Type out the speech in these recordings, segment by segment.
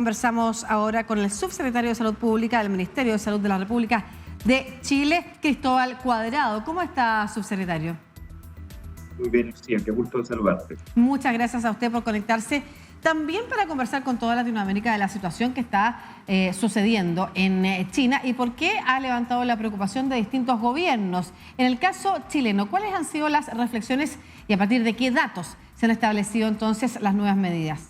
Conversamos ahora con el subsecretario de Salud Pública del Ministerio de Salud de la República de Chile, Cristóbal Cuadrado. ¿Cómo está, subsecretario? Muy bien, sí, qué gusto saludarte. Muchas gracias a usted por conectarse. También para conversar con toda Latinoamérica de la situación que está sucediendo en China y por qué ha levantado la preocupación de distintos gobiernos. En el caso chileno, ¿cuáles han sido las reflexiones y a partir de qué datos se han establecido entonces las nuevas medidas?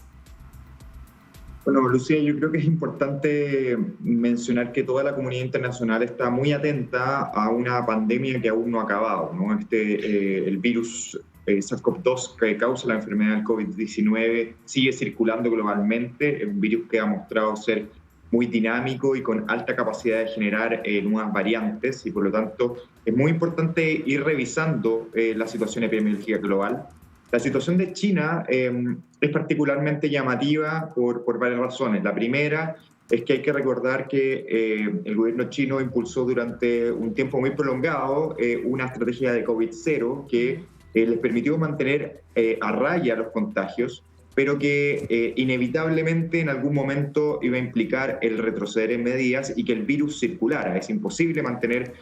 Bueno, Lucía, yo creo que es importante mencionar que toda la comunidad internacional está muy atenta a una pandemia que aún no ha acabado, ¿no? El virus SARS-CoV-2 que causa la enfermedad del COVID-19 sigue circulando globalmente, es un virus que ha mostrado ser muy dinámico y con alta capacidad de generar nuevas variantes y por lo tanto es muy importante ir revisando la situación epidemiológica global. La situación de China es particularmente llamativa por varias razones. La primera es que hay que recordar que el gobierno chino impulsó durante un tiempo muy prolongado una estrategia de COVID-0 que les permitió mantener a raya los contagios, pero que inevitablemente en algún momento iba a implicar el retroceder en medidas y que el virus circulara. Es imposible mantener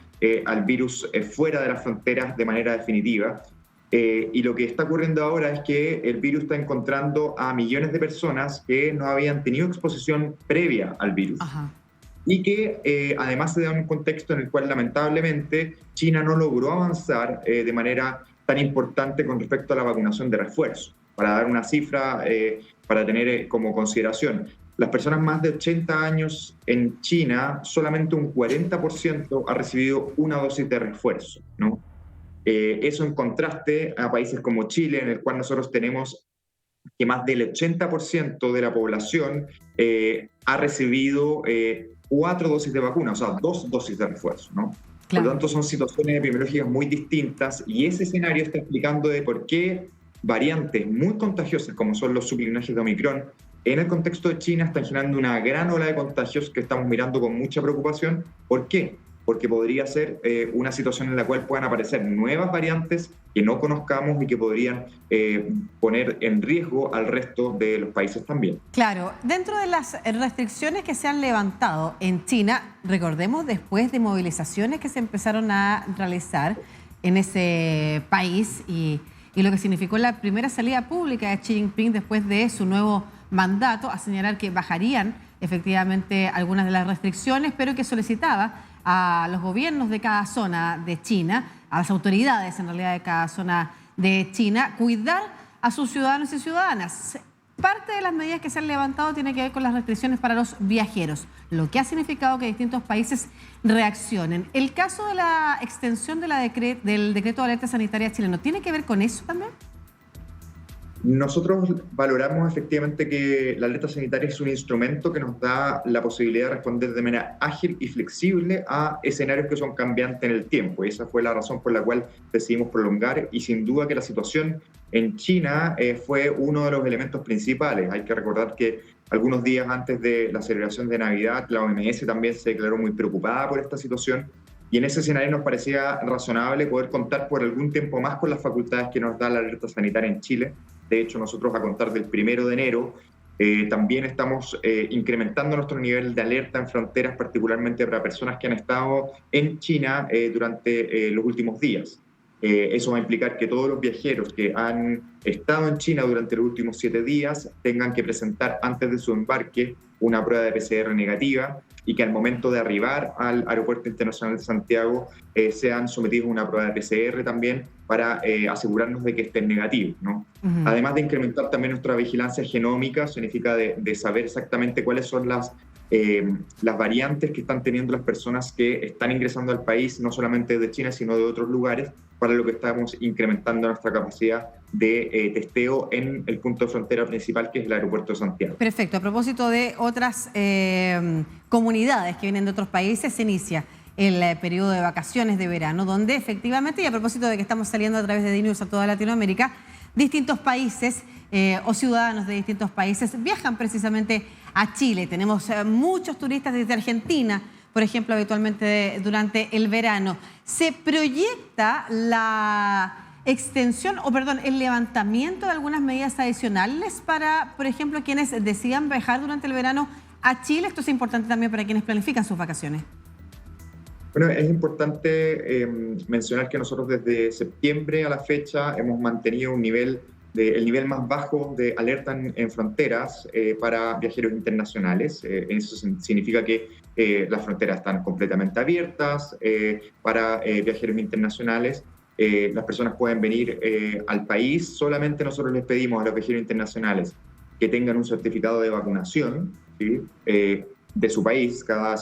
al virus fuera de las fronteras de manera definitiva. Y lo que está ocurriendo ahora es que el virus está encontrando a millones de personas que no habían tenido exposición previa al virus. Ajá. Y que además se da en un contexto en el cual lamentablemente China no logró avanzar de manera tan importante con respecto a la vacunación de refuerzo. Para dar una cifra, para tener como consideración, las personas más de 80 años en China, solamente un 40% ha recibido una dosis de refuerzo, ¿no? Eso en contraste a países como Chile, en el cual nosotros tenemos que más del 80% de la población ha recibido 4 dosis de vacuna, o sea, 2 dosis de refuerzo, ¿no? Claro. Por lo tanto, son situaciones epidemiológicas muy distintas y ese escenario está explicando de por qué variantes muy contagiosas, como son los sublinajes de Omicron, en el contexto de China están generando una gran ola de contagios que estamos mirando con mucha preocupación. ¿Por qué? Porque podría ser una situación en la cual puedan aparecer nuevas variantes que no conozcamos y que podrían poner en riesgo al resto de los países también. Claro, dentro de las restricciones que se han levantado en China, recordemos después de movilizaciones que se empezaron a realizar en ese país y lo que significó la primera salida pública de Xi Jinping después de su nuevo mandato, a señalar que bajarían efectivamente algunas de las restricciones, pero que solicitaba a los gobiernos de cada zona de China, a las autoridades en realidad de cada zona de China, cuidar a sus ciudadanos y ciudadanas. Parte de las medidas que se han levantado tiene que ver con las restricciones para los viajeros, lo que ha significado que distintos países reaccionen. El caso de la extensión de del decreto de alerta sanitaria chileno, ¿tiene que ver con eso también? Nosotros valoramos efectivamente que la alerta sanitaria es un instrumento que nos da la posibilidad de responder de manera ágil y flexible a escenarios que son cambiantes en el tiempo. Y esa fue la razón por la cual decidimos prolongar y sin duda que la situación en China fue uno de los elementos principales. Hay que recordar que algunos días antes de la celebración de Navidad, la OMS también se declaró muy preocupada por esta situación. Y en ese escenario nos parecía razonable poder contar por algún tiempo más con las facultades que nos da la alerta sanitaria en Chile. De hecho, nosotros a contar del 1 de enero también estamos incrementando nuestro nivel de alerta en fronteras, particularmente para personas que han estado en China durante los últimos días. Eso va a implicar que todos los viajeros que han estado en China durante los últimos 7 días tengan que presentar antes de su embarque una prueba de PCR negativa y que al momento de arribar al Aeropuerto Internacional de Santiago sean sometidos a una prueba de PCR también para asegurarnos de que estén negativos, ¿no? Además de incrementar también nuestra vigilancia genómica, significa de saber exactamente cuáles son las variantes que están teniendo las personas que están ingresando al país, no solamente de China, sino de otros lugares, para lo que estamos incrementando nuestra capacidad de testeo en el punto de frontera principal, que es el aeropuerto de Santiago. Perfecto. A propósito de otras comunidades que vienen de otros países, se inicia el periodo de vacaciones de verano, donde efectivamente, y a propósito de que estamos saliendo a través de DNews a toda Latinoamérica, distintos países o ciudadanos de distintos países viajan precisamente a Chile. Tenemos muchos turistas desde Argentina, por ejemplo, habitualmente durante el verano. Se proyecta extensión, o perdón, el levantamiento de algunas medidas adicionales para, por ejemplo, quienes decidan viajar durante el verano a Chile? Esto es importante también para quienes planifican sus vacaciones. Bueno, es importante mencionar que nosotros desde septiembre a la fecha hemos mantenido el nivel más bajo de alerta en fronteras para viajeros internacionales. Eso significa que las fronteras están completamente abiertas para viajeros internacionales. Las personas pueden venir al país. Solamente nosotros les pedimos a los viajeros internacionales que tengan un certificado de vacunación, ¿sí? De su país. Cada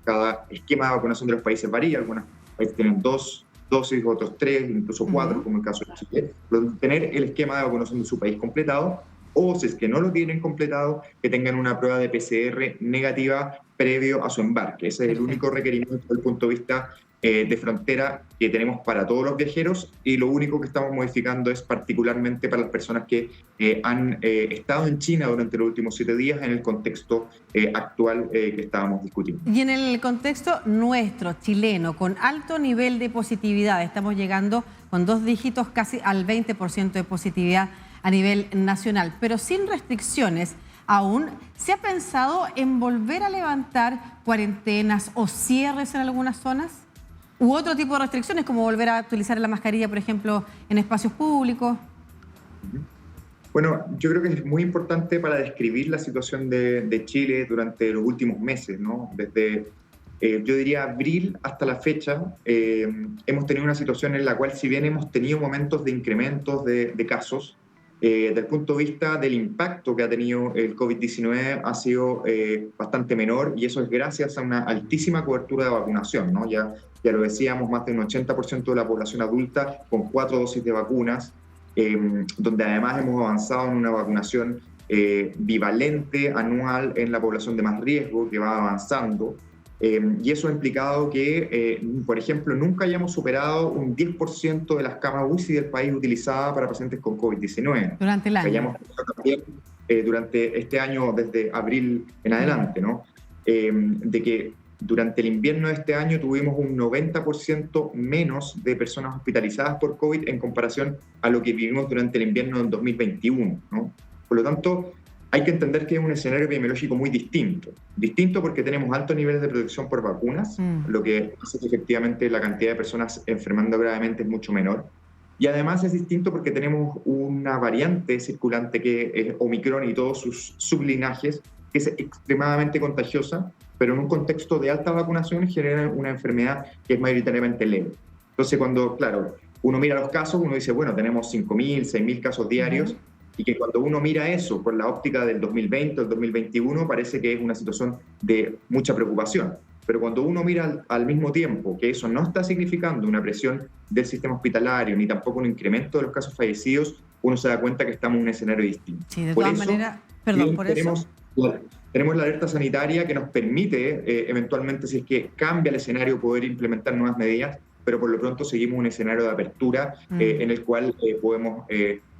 cada esquema de vacunación de los países varía. Algunos países tienen 2 dosis, otros 3, incluso 4, como el caso de Chile. Pero tener el esquema de vacunación de su país completado, o si es que no lo tienen completado, que tengan una prueba de PCR negativa previo a su embarque. Ese es el único requerimiento desde el punto de vista de frontera que tenemos para todos los viajeros, y lo único que estamos modificando es particularmente para las personas que han estado en China durante los últimos 7 días en el contexto actual que estábamos discutiendo. Y en el contexto nuestro, chileno, con alto nivel de positividad, estamos llegando con 2 dígitos casi al 20% de positividad a nivel nacional, pero sin restricciones aún. ¿Se ha pensado en volver a levantar cuarentenas o cierres en algunas zonas? ¿U otro tipo de restricciones, como volver a utilizar la mascarilla, por ejemplo, en espacios públicos? Bueno, yo creo que es muy importante para describir la situación de Chile durante los últimos meses, ¿no? Desde, yo diría, abril hasta la fecha, hemos tenido una situación en la cual, si bien hemos tenido momentos de incrementos de casos, desde el punto de vista del impacto que ha tenido el COVID-19 ha sido bastante menor, y eso es gracias a una altísima cobertura de vacunación, ¿no? Ya lo decíamos, más del 80% de la población adulta con 4 dosis de vacunas, donde además hemos avanzado en una vacunación bivalente anual en la población de más riesgo, que va avanzando. Y eso ha implicado que, por ejemplo, nunca hayamos superado un 10% de las camas UCI del país utilizadas para pacientes con COVID-19. Durante el año. Hayamos también, durante este año, desde abril en adelante, ¿no? De que durante el invierno de este año tuvimos un 90% menos de personas hospitalizadas por COVID en comparación a lo que vivimos durante el invierno del 2021, ¿no? Por lo tanto, hay que entender que es un escenario epidemiológico muy distinto. Distinto porque tenemos altos niveles de protección por vacunas, lo que hace que efectivamente la cantidad de personas enfermando gravemente es mucho menor. Y además es distinto porque tenemos una variante circulante que es Omicron y todos sus sublinajes, que es extremadamente contagiosa, pero en un contexto de alta vacunación genera una enfermedad que es mayoritariamente leve. Entonces, cuando, claro, uno mira los casos, uno dice, bueno, tenemos 5.000, 6.000 casos diarios, y que cuando uno mira eso con la óptica del 2020 o el 2021, parece que es una situación de mucha preocupación. Pero cuando uno mira al mismo tiempo que eso no está significando una presión del sistema hospitalario, ni tampoco un incremento de los casos fallecidos, uno se da cuenta que estamos en un escenario distinto. Sí, de todas maneras, perdón, por eso... Tenemos la alerta sanitaria que nos permite, eventualmente, si es que cambia el escenario, poder implementar nuevas medidas, pero por lo pronto seguimos un escenario de apertura en el cual podemos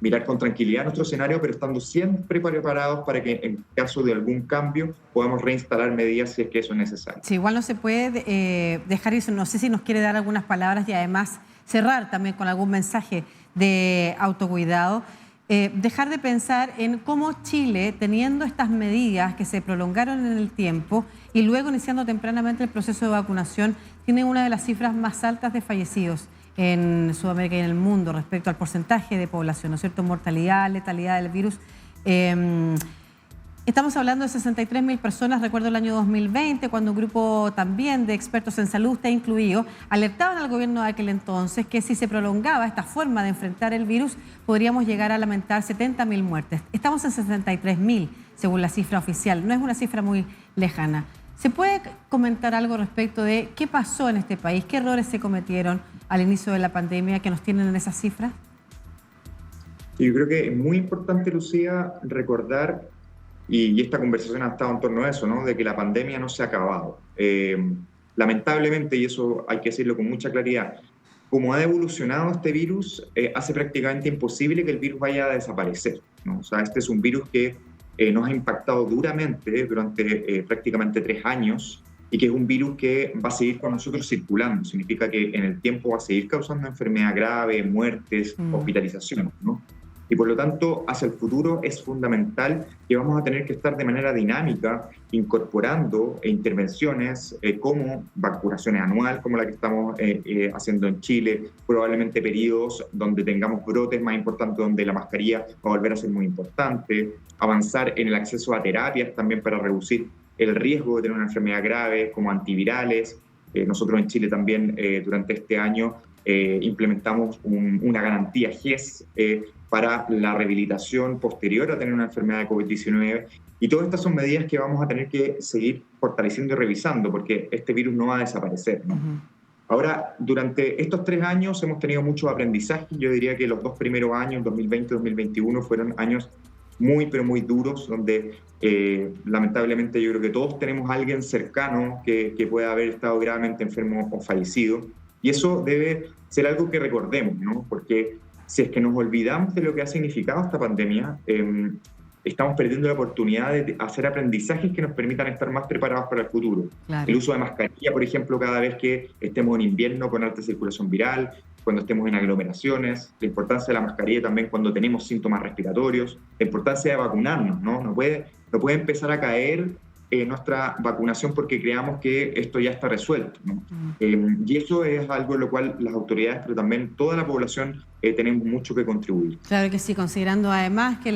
mirar con tranquilidad nuestro escenario, pero estando siempre preparados para que en caso de algún cambio podamos reinstalar medidas si es que eso es necesario. Sí, igual no se puede dejar eso. No sé si nos quiere dar algunas palabras y además cerrar también con algún mensaje de autocuidado. Dejar de pensar en cómo Chile, teniendo estas medidas que se prolongaron en el tiempo y luego iniciando tempranamente el proceso de vacunación, tiene una de las cifras más altas de fallecidos en Sudamérica y en el mundo respecto al porcentaje de población, ¿no es cierto? Mortalidad, letalidad del virus. Estamos hablando de 63.000 personas. Recuerdo el año 2020, cuando un grupo también de expertos en salud, está incluido, alertaban al gobierno de aquel entonces que si se prolongaba esta forma de enfrentar el virus, podríamos llegar a lamentar 70.000 muertes. Estamos en 63.000, según la cifra oficial. No es una cifra muy lejana. ¿Se puede comentar algo respecto de qué pasó en este país? ¿Qué errores se cometieron al inicio de la pandemia que nos tienen en esas cifras? Yo creo que es muy importante, Lucía, recordar, y esta conversación ha estado en torno a eso, ¿no? De que la pandemia no se ha acabado. Lamentablemente, y eso hay que decirlo con mucha claridad, como ha evolucionado este virus, hace prácticamente imposible que el virus vaya a desaparecer, ¿no? O sea, este es un virus que nos ha impactado duramente durante prácticamente 3 años, y que es un virus que va a seguir con nosotros circulando. Significa que en el tiempo va a seguir causando enfermedad grave, muertes, hospitalizaciones, ¿no? Y por lo tanto, hacia el futuro es fundamental que vamos a tener que estar de manera dinámica incorporando intervenciones como vacunaciones anual, como la que estamos haciendo en Chile, probablemente periodos donde tengamos brotes más importantes, donde la mascarilla va a volver a ser muy importante, avanzar en el acceso a terapias también para reducir el riesgo de tener una enfermedad grave, como antivirales. Nosotros en Chile también durante este año implementamos una garantía GES para la rehabilitación posterior a tener una enfermedad de COVID-19. Y todas estas son medidas que vamos a tener que seguir fortaleciendo y revisando, porque este virus no va a desaparecer, ¿no? Ahora, durante estos 3 años hemos tenido mucho aprendizaje. Yo diría que los 2 primeros años, 2020 y 2021, fueron años muy, pero muy duros, donde lamentablemente yo creo que todos tenemos a alguien cercano que pueda haber estado gravemente enfermo o fallecido. Y eso debe ser algo que recordemos, ¿no? Porque si es que nos olvidamos de lo que ha significado esta pandemia, estamos perdiendo la oportunidad de hacer aprendizajes que nos permitan estar más preparados para el futuro. Claro. El uso de mascarilla, por ejemplo, cada vez que estemos en invierno con alta circulación viral, cuando estemos en aglomeraciones, la importancia de la mascarilla también cuando tenemos síntomas respiratorios, la importancia de vacunarnos, ¿no? No puede empezar a caer nuestra vacunación porque creamos que esto ya está resuelto, ¿no? Y eso es algo en lo cual las autoridades, pero también toda la población, tenemos mucho que contribuir. Claro que sí, considerando además que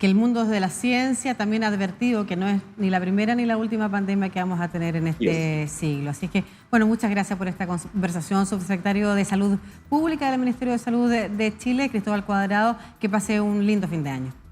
el mundo de la ciencia también ha advertido que no es ni la primera ni la última pandemia que vamos a tener en este siglo. Así que, bueno, muchas gracias por esta conversación, subsecretario de Salud Pública del Ministerio de Salud de Chile, Cristóbal Cuadrado. Que pase un lindo fin de año.